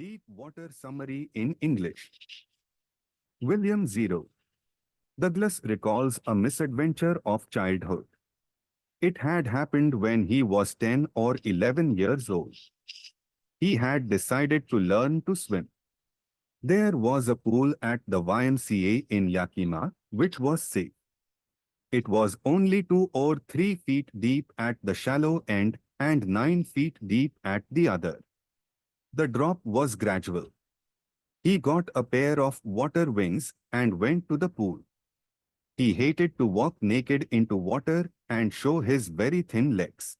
Deep Water Summary in English. William Zero. Douglas recalls a misadventure of childhood. It had happened when he was 10 or 11 years old. He had decided to learn to swim. There was a pool at the YMCA in Yakima, which was safe. It was only 2 or 3 feet deep at the shallow end and 9 feet deep at the other. The drop was gradual. He got a pair of water wings and went to the pool. He hated to walk naked into water and show his very thin legs.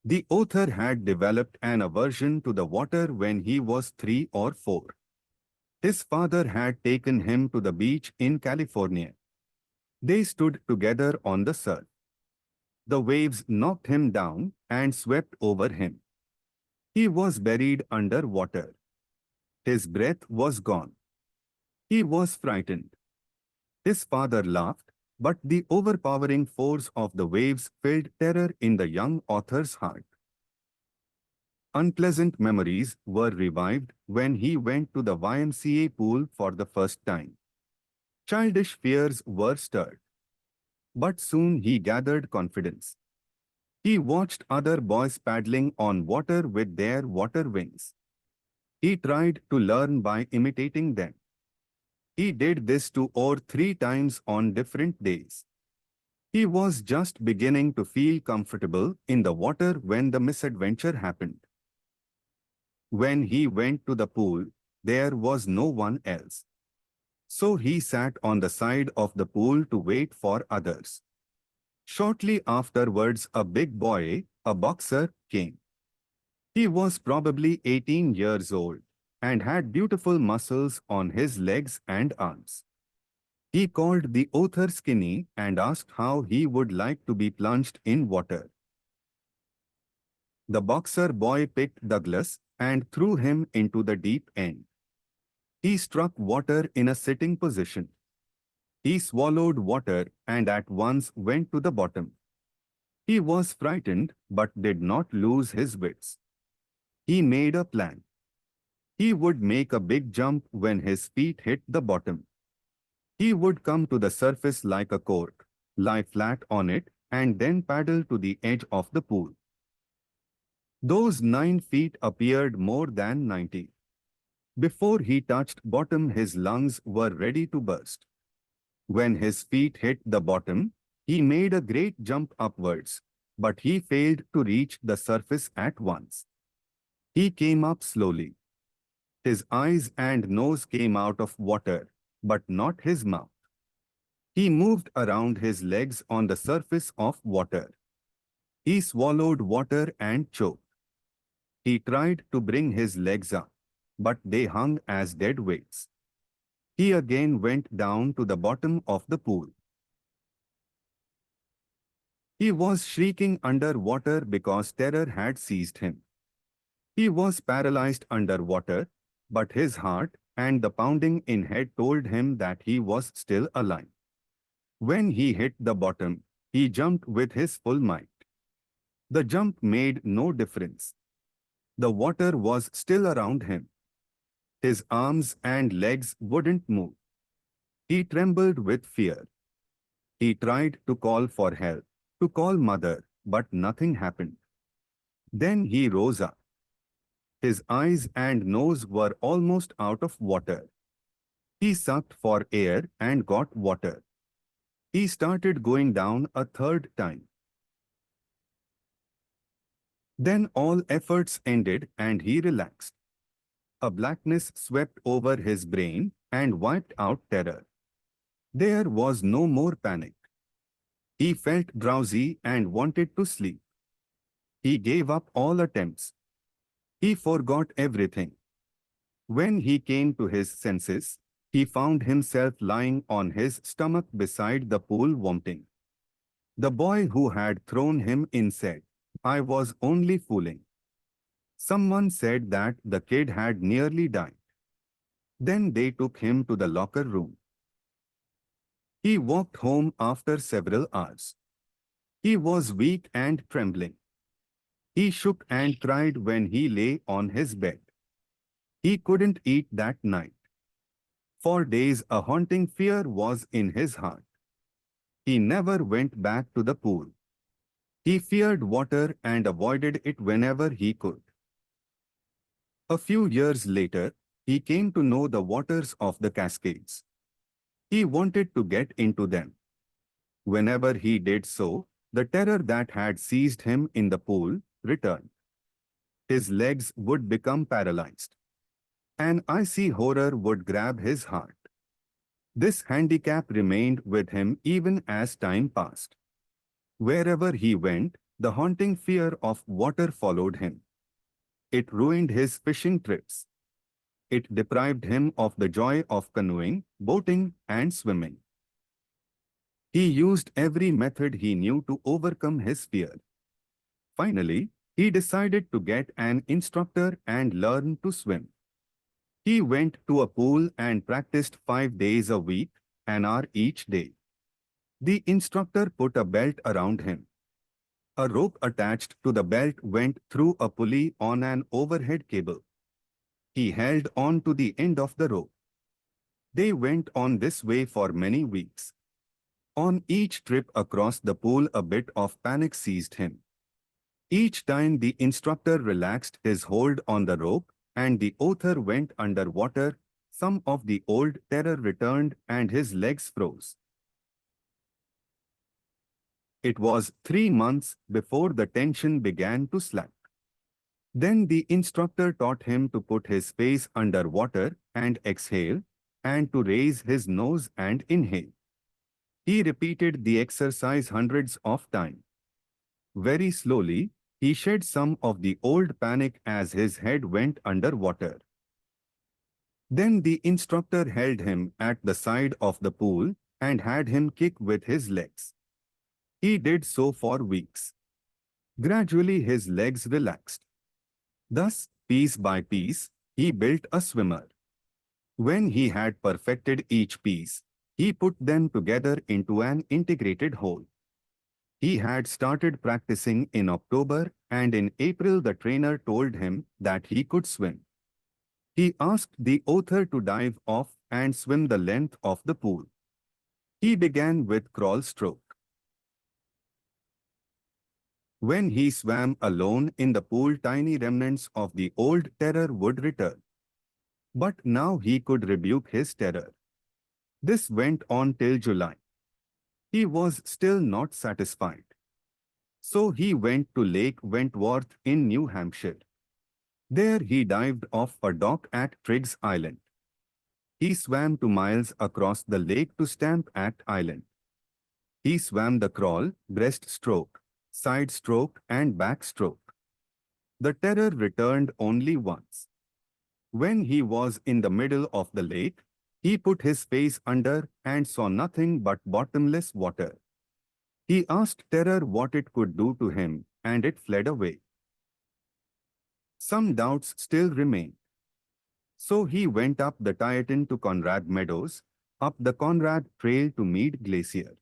The author had developed an aversion to the water when he was 3 or 4. His father had taken him to the beach in California. They stood together on the surf. The waves knocked him down and swept over him. He was buried under water. His breath was gone. He was frightened. His father laughed, but the overpowering force of the waves filled terror in the young author's heart. Unpleasant memories were revived when he went to the YMCA pool for the first time. Childish fears were stirred. But soon he gathered confidence. He watched other boys paddling on water with their water wings. He tried to learn by imitating them. He did this 2 or 3 times on different days. He was just beginning to feel comfortable in the water when the misadventure happened. When he went to the pool, there was no one else. So he sat on the side of the pool to wait for others. Shortly afterwards, a big boy, a boxer, came. He was probably 18 years old and had beautiful muscles on his legs and arms. He called the author skinny and asked how he would like to be plunged in water. The boxer boy picked Douglas and threw him into the deep end. He struck water in a sitting position. He swallowed water and at once went to the bottom. He was frightened but did not lose his wits. He made a plan. He would make a big jump when his feet hit the bottom. He would come to the surface like a cork, lie flat on it, and then paddle to the edge of the pool. Those 9 feet appeared more than 90. Before he touched bottom, his lungs were ready to burst. When his feet hit the bottom, he made a great jump upwards, but he failed to reach the surface at once. He came up slowly. His eyes and nose came out of water, but not his mouth. He moved around his legs on the surface of water. He swallowed water and choked. He tried to bring his legs up, but they hung as dead weights. He again went down to the bottom of the pool. He was shrieking under water because terror had seized him. He was paralyzed under water, but his heart and the pounding in head told him that he was still alive. When he hit the bottom, he jumped with his full might. The jump made no difference. The water was still around him. His arms and legs wouldn't move. He trembled with fear. He tried to call for help, to call mother, but nothing happened. Then he rose up. His eyes and nose were almost out of water. He sucked for air and got water. He started going down a third time. Then all efforts ended and he relaxed. A blackness swept over his brain and wiped out terror. There was no more panic. He felt drowsy and wanted to sleep. He gave up all attempts. He forgot everything. When he came to his senses, he found himself lying on his stomach beside the pool vomiting. The boy who had thrown him in said, "I was only fooling." Someone said that the kid had nearly died. Then they took him to the locker room. He walked home after several hours. He was weak and trembling. He shook and cried when he lay on his bed. He couldn't eat that night. For days a haunting fear was in his heart. He never went back to the pool. He feared water and avoided it whenever he could. A few years later, he came to know the waters of the Cascades. He wanted to get into them. Whenever he did so, the terror that had seized him in the pool returned. His legs would become paralyzed. An icy horror would grab his heart. This handicap remained with him even as time passed. Wherever he went, the haunting fear of water followed him. It ruined his fishing trips. It deprived him of the joy of canoeing, boating, and swimming. He used every method he knew to overcome his fear. Finally, he decided to get an instructor and learn to swim. He went to a pool and practiced 5 days a week, an hour each day. The instructor put a belt around him. A rope attached to the belt went through a pulley on an overhead cable. He held on to the end of the rope. They went on this way for many weeks. On each trip across the pool, a bit of panic seized him. Each time the instructor relaxed his hold on the rope and the author went under water, some of the old terror returned and his legs froze. It was 3 months before the tension began to slack. Then the instructor taught him to put his face under water and exhale, and to raise his nose and inhale. He repeated the exercise hundreds of times. Very slowly, he shed some of the old panic as his head went under water. Then the instructor held him at the side of the pool and had him kick with his legs. He did so for weeks. Gradually his legs relaxed. Thus, piece by piece, he built a swimmer. When he had perfected each piece, he put them together into an integrated whole. He had started practicing in October, and in April the trainer told him that he could swim. He asked the author to dive off and swim the length of the pool. He began with crawl stroke. When he swam alone in the pool, tiny remnants of the old terror would return. But now he could rebuke his terror. This went on till July. He was still not satisfied. So he went to Lake Wentworth in New Hampshire. There he dived off a dock at Triggs Island. He swam 2 miles across the lake to Stamp Act Island. He swam the crawl, breaststroke, side stroke and backstroke. The terror returned only once. When he was in the middle of the lake, he put his face under and saw nothing but bottomless water. He asked terror what it could do to him, and it fled away. Some doubts still remained. So he went up the Tieton to Conrad Meadows, up the Conrad Trail to Mead Glacier.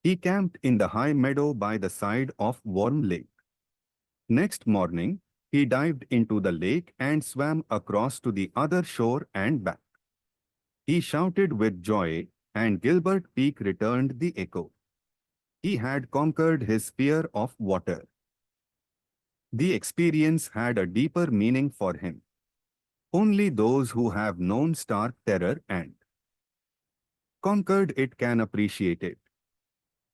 He camped in the high meadow by the side of Warm Lake. Next morning, he dived into the lake and swam across to the other shore and back. He shouted with joy, and Gilbert Peak returned the echo. He had conquered his fear of water. The experience had a deeper meaning for him. Only those who have known stark terror and conquered it can appreciate it.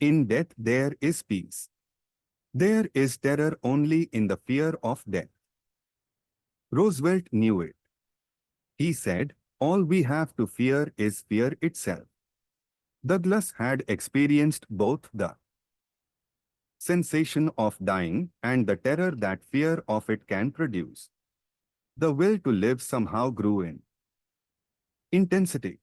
In death there is peace. There is terror only in the fear of death. Roosevelt knew it. He said, "All we have to fear is fear itself." Douglas had experienced both the sensation of dying and the terror that fear of it can produce. The will to live somehow grew in intensity.